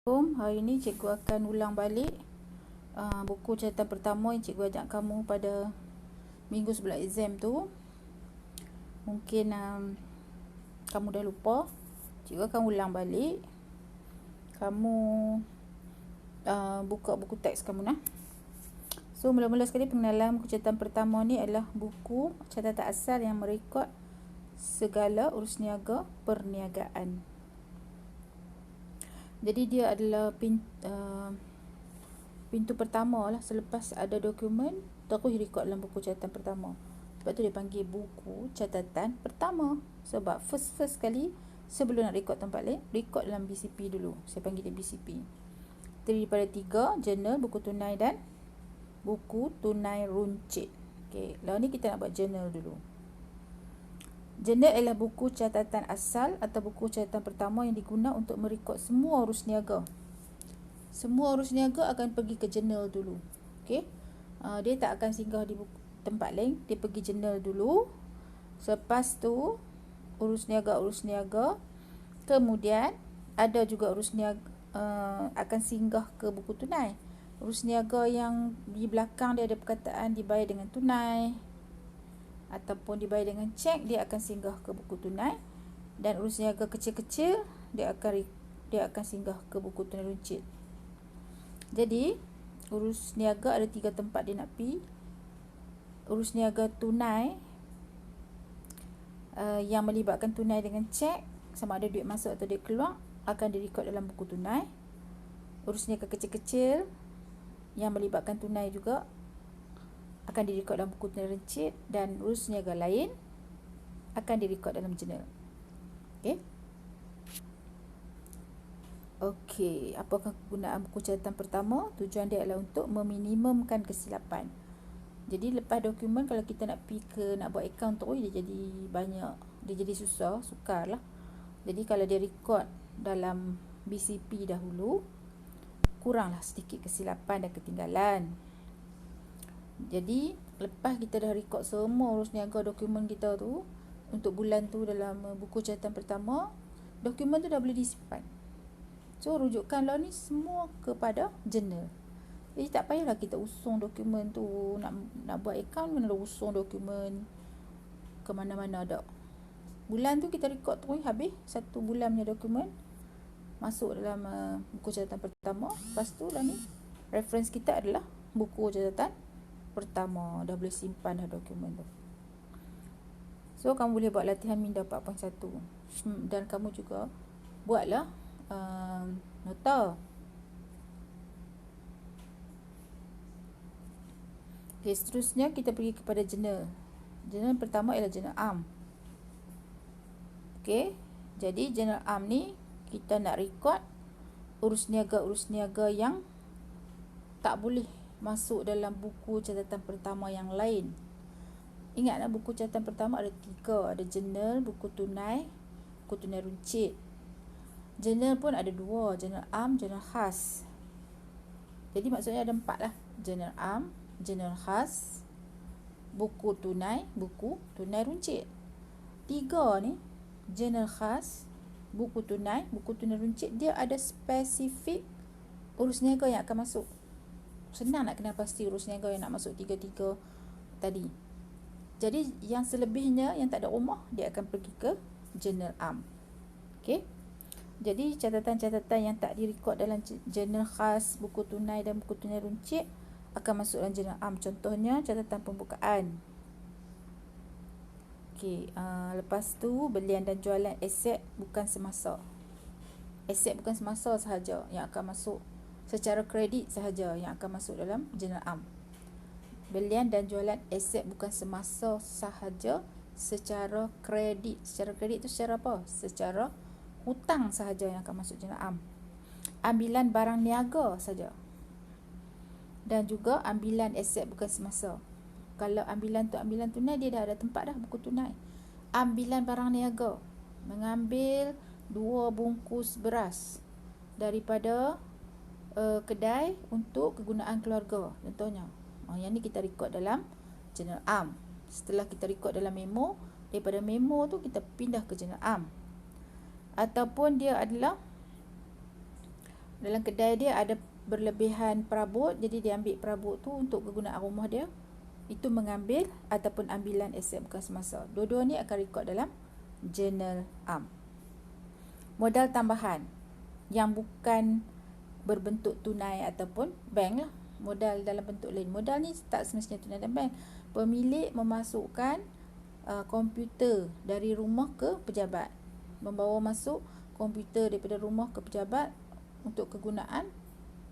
Hari ini cikgu akan ulang balik buku catatan pertama yang cikgu ajak kamu pada minggu sebelum exam tu. Mungkin kamu dah lupa. Cikgu akan ulang balik. Kamu buka buku teks kamu nah. So mula-mula sekali pengenalan buku catatan pertama ni adalah buku catatan asal yang merekod segala urus niaga perniagaan. Jadi dia adalah pintu pertama lah selepas ada dokumen terus rekod dalam buku catatan pertama. Sebab tu dia panggil buku catatan pertama. Sebab first kali sebelum nak rekod tempat lain, rekod dalam BCP dulu. Saya panggil dia BCP. Terdiri daripada 3, journal, buku tunai dan buku tunai runcit. Okey, lalu ni kita nak buat journal dulu. Journal adalah buku catatan asal atau buku catatan pertama yang digunakan untuk merekod semua urus niaga. Semua urus niaga akan pergi ke journal dulu. Okey. Dia tak akan singgah di tempat lain, dia pergi journal dulu. Selepas tu urus niaga. Kemudian ada juga urus niaga akan singgah ke buku tunai. Urus niaga yang di belakang dia ada perkataan dibayar dengan tunai ataupun dibayar dengan cek, dia akan singgah ke buku tunai. Dan urus niaga kecil-kecil dia akan singgah ke buku tunai runcit. Jadi urus niaga ada 3 tempat dia nak pergi. Urus niaga tunai yang melibatkan tunai dengan cek, sama ada duit masuk atau duit keluar, akan direkod dalam buku tunai. Urus niaga kecil-kecil yang melibatkan tunai juga akan direkod dalam buku tunai runcit. Dan urus niaga lain akan direkod dalam journal. Okey, apakah kegunaan buku catatan pertama? Tujuan dia adalah untuk meminimumkan kesilapan. Jadi lepas dokumen, kalau kita nak buat akaun tu, dia jadi banyak, dia jadi sukar lah. Jadi kalau dia rekod dalam BCP dahulu, kuranglah sedikit kesilapan dan ketinggalan. Jadi lepas kita dah rekod semua urus niaga dokumen kita tu untuk bulan tu dalam buku catatan pertama, dokumen tu dah boleh disimpan. So rujukan lah ni semua kepada journal. Jadi tak payahlah kita usung dokumen tu, nak buat akaun kena usung dokumen ke mana-mana dak. Bulan tu kita rekod tu habis 1 bulan punya dokumen masuk dalam buku catatan pertama. Lepas tu lah ni reference kita adalah buku catatan pertama. Dah boleh simpan dah dokumen tu. So kamu boleh buat latihan minda 4.1 dan kamu juga buatlah nota. Okey, seterusnya kita pergi kepada journal. Journal pertama ialah journal am. Okey, jadi journal am ni kita nak rekod urus niaga yang tak boleh masuk dalam buku catatan pertama yang lain. Ingatlah buku catatan pertama ada 3, ada journal, buku tunai runcit. Journal pun ada 2, journal am, journal khas. Jadi maksudnya ada 4 lah. Journal am, journal khas, buku tunai runcit. 3 ni, journal khas, buku tunai runcit, dia ada spesifik urus niaga yang akan masuk. Senang nak kenal pasti urus niaga yang nak masuk 3 tadi. Jadi yang selebihnya yang tak ada rumah, dia akan pergi ke journal am. Okey. Jadi catatan-catatan yang tak direkod dalam journal khas, buku tunai dan buku tunai runcit akan masuk dalam journal am. Contohnya catatan pembukaan. Okey, lepas tu belian dan jualan aset bukan semasa. Aset bukan semasa sahaja yang akan masuk, secara kredit sahaja yang akan masuk dalam journal am. Belian dan jualan aset bukan semasa sahaja secara kredit. Secara kredit tu secara apa? Secara hutang sahaja yang akan masuk journal am. Ambilan barang niaga saja. Dan juga ambilan aset bukan semasa. Kalau ambilan tunai, dia dah ada tempat dah buku tunai. Ambilan barang niaga, mengambil 2 bungkus beras daripada kedai untuk kegunaan keluarga contohnya. Yang ni kita rekod dalam journal am. Setelah kita rekod dalam memo, daripada memo tu kita pindah ke journal am. Ataupun dia adalah dalam kedai dia ada berlebihan perabot, jadi dia ambil perabot tu untuk kegunaan rumah dia. Itu mengambil ataupun ambilan aset bekas masa. Dua-dua ni akan rekod dalam Journal Am. Modal tambahan yang bukan berbentuk tunai ataupun bank lah. Modal dalam bentuk lain. Modal ni tak semestinya tunai dan bank. Pemilik memasukkan komputer dari rumah ke pejabat. Membawa masuk komputer daripada rumah ke pejabat untuk kegunaan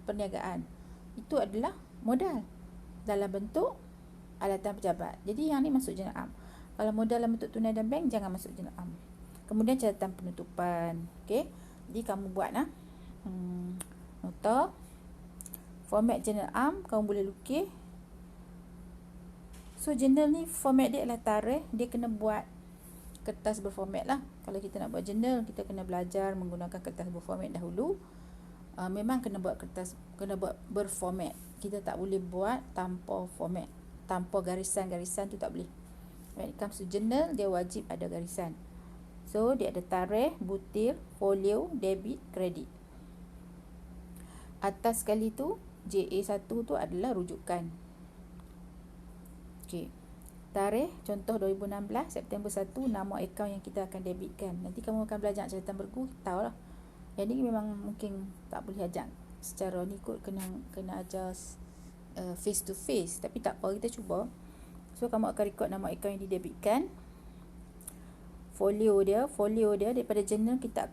perniagaan. Itu adalah modal dalam bentuk alatan pejabat. Jadi yang ni masuk Journal Am. Kalau modal dalam bentuk tunai dan bank, jangan masuk Journal Am. Kemudian catatan penutupan. Okey. Jadi kamu buat nota. Format Journal Am kamu boleh lukis. So journal ni format dia adalah tarikh. Dia kena buat kertas berformat lah. Kalau kita nak buat journal, kita kena belajar menggunakan kertas berformat dahulu. Memang kena buat berformat. Kita tak boleh buat tanpa format, tanpa garisan-garisan tu tak boleh. When it comes to journal, dia wajib ada garisan. So dia ada tarikh, butir, folio, debit, kredit. Atas sekali tu JA1 tu adalah rujukan. Okey. Tarikh contoh 2016 September 1, nama akaun yang kita akan debitkan. Nanti kamu akan belajar catatan bergu, tahulah. Yang ni memang mungkin tak boleh ajar secara ni kot, kena ajar face to face, tapi tak apa, kita cuba. So kamu akan rekod nama akaun yang didebitkan. Folio dia daripada journal kita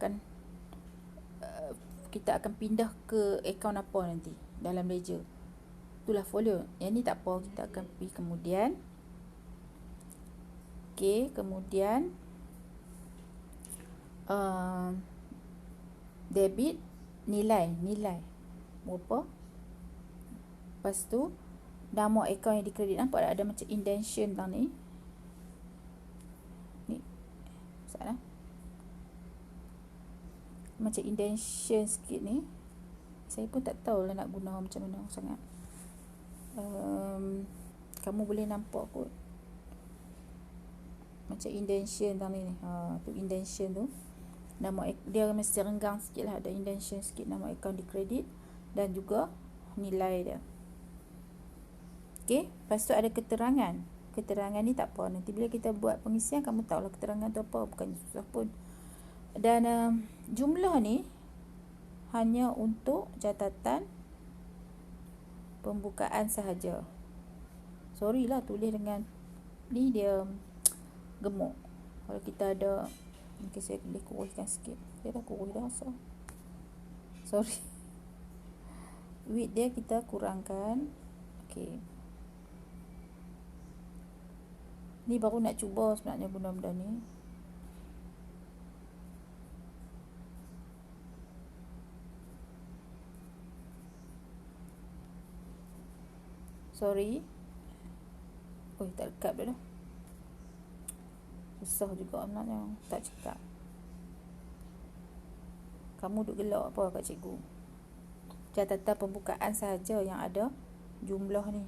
akan pindah ke akaun apa nanti dalam ledger. Itulah folio. Yang ni tak apa, kita akan pergi kemudian. Okey, kemudian debit nilai berapa. Lepas tu nama akaun yang dikredit, nampak tak ada macam indentation tang ni. Ni salah, macam indentation sikit ni. Saya pun tak tahu lah nak guna macam mana sangat. Kamu boleh nampak kot macam indentation tang ni. Tu indentation tu. Nama dia mesti renggang sikit lah, ada indentation sikit nama akaun dikredit dan juga nilai dia. Okey, lepas tu ada keterangan. Keterangan ni tak apa, nanti bila kita buat pengisian kamu tahulah keterangan tu apa, bukannya susah pun. Dan jumlah ni hanya untuk catatan pembukaan sahaja. Sorry lah tulis dengan ni dia gemuk. Kalau kita ada, mungkin saya boleh kuruskan sikit. Saya dah kurus dah asal. Sorry. Width dia kita kurangkan. Okey. Ni baru nak cuba sebenarnya benda-benda ni. Sorry. Tak dekat dah. Susah juga sebenarnya. Tak cakap. Kamu duk gelak apa kat cikgu? Catatan pembukaan sahaja yang ada jumlah ni.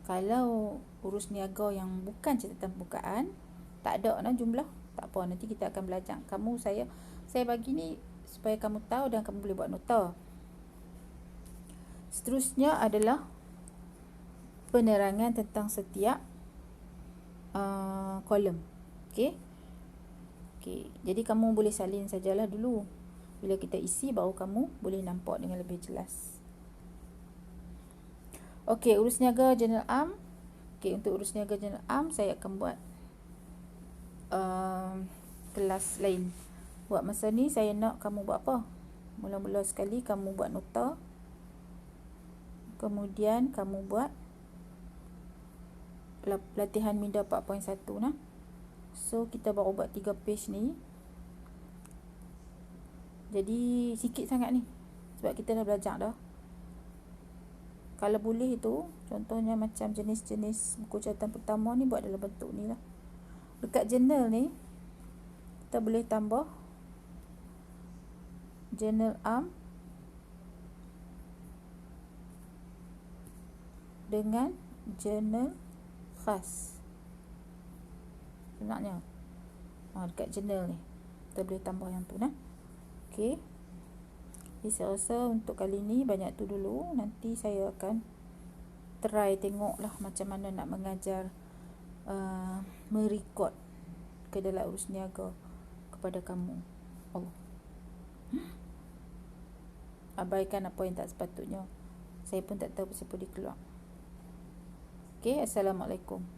Kalau urus niaga yang bukan catatan pembukaan, tak ada jumlah, tak apa, nanti kita akan belajar. Saya bagi ni supaya kamu tahu dan kamu boleh buat nota. Seterusnya adalah penerangan tentang setiap kolom. Okey. Jadi kamu boleh salin sajalah dulu. Bila kita isi baru kamu boleh nampak dengan lebih jelas. Okey, urus niaga Journal Am. Okey, untuk urus niaga Journal Am saya akan buat kelas lain. Buat masa ni saya nak kamu buat apa? Mula-mula sekali kamu buat nota. Kemudian kamu buat latihan minda 4.1 nah. So kita baru buat 3 page ni. Jadi sikit sangat ni. Sebab kita dah belajar dah. Kalau boleh tu, contohnya macam jenis-jenis buku catatan pertama ni buat dalam bentuk ni lah. Dekat journal ni kita boleh tambah Journal Am dengan journal khas. Sebenarnya dekat journal ni kita boleh tambah yang tu nah. Okey. Saya rasa untuk kali ni banyak tu dulu. Nanti saya akan try tengok lah macam mana nak mengajar merekod kedalam urus niaga kepada kamu. Allah, abaikan apa yang tak sepatutnya. Saya pun tak tahu siapa dia keluar. Okay, Assalamualaikum.